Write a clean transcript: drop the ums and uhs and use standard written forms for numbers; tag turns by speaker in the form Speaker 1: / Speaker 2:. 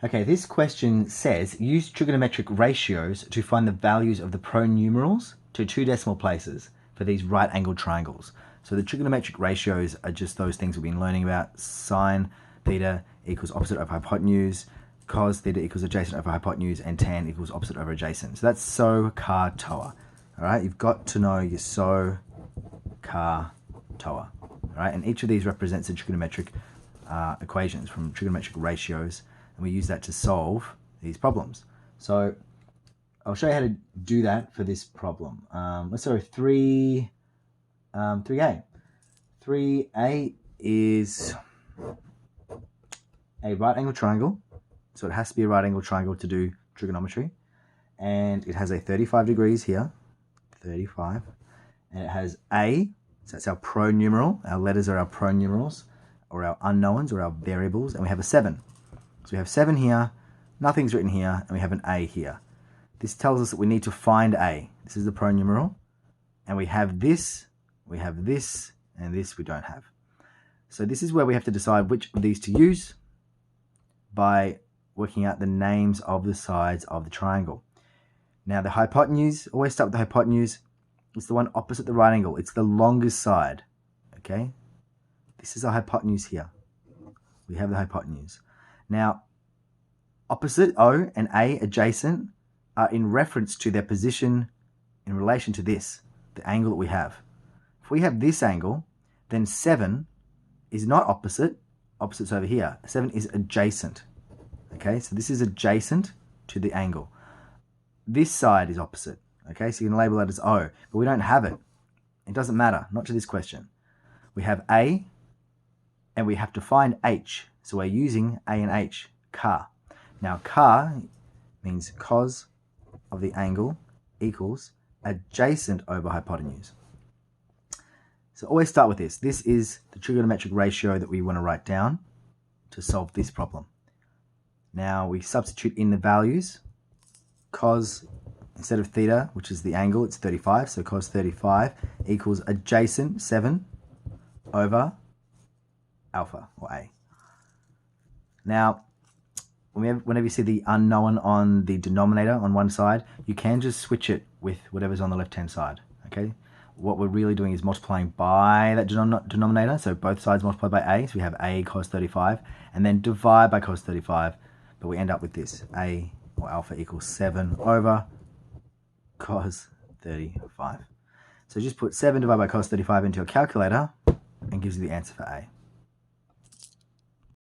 Speaker 1: Okay, this question says, use trigonometric ratios to find the values of the pronumerals to 2 decimal places for these right-angled triangles. So the trigonometric ratios are just those things we've been learning about. Sine theta equals opposite over hypotenuse, cos theta equals adjacent over hypotenuse, and tan equals opposite over adjacent. So that's SOH, CAH, all right? You've got to know your SOH, CAH, all right? And each of these represents the trigonometric equations from trigonometric ratios, and we use that to solve these problems. So I'll show you how to do that for this problem. Let's start with 3A. 3A is a right angle triangle. So it has to be a right angle triangle to do trigonometry. And it has a 35 degrees here, 35. And it has A, so that's our pronumeral. Our letters are our pronumerals, or our unknowns, or our variables. And we have a 7. So we have 7 here, nothing's written here, and we have an A here. This tells us that we need to find A. This is the pronumeral. And we have this, and this we don't have. So this is where we have to decide which of these to use by working out the names of the sides of the triangle. Now the hypotenuse, always start with the hypotenuse. It's the one opposite the right angle. It's the longest side, okay? This is our hypotenuse here. We have the hypotenuse. Now, opposite O and A adjacent are in reference to their position in relation to this, the angle that we have. If we have this angle, then 7 is not opposite. Opposite's over here. 7 is adjacent. Okay, so this is adjacent to the angle. This side is opposite. Okay, so you can label that as O, but we don't have it. It doesn't matter, not to this question. We have A, and we have to find H. So we're using A and H, CAH. Now CAH means cos of the angle equals adjacent over hypotenuse. So always start with this. This is the trigonometric ratio that we want to write down to solve this problem. Now we substitute in the values. Cos, instead of theta, which is the angle, it's 35. So cos 35 equals adjacent 7 over alpha, or A. Now, whenever you see the unknown on the denominator on one side, you can just switch it with whatever's on the left-hand side, okay? What we're really doing is multiplying by that denominator, so both sides multiply by A, so we have A cos 35, and then divide by cos 35, but we end up with this, A, or alpha, equals 7 over cos 35. So just put 7 divided by cos 35 into your calculator, and gives you the answer for A.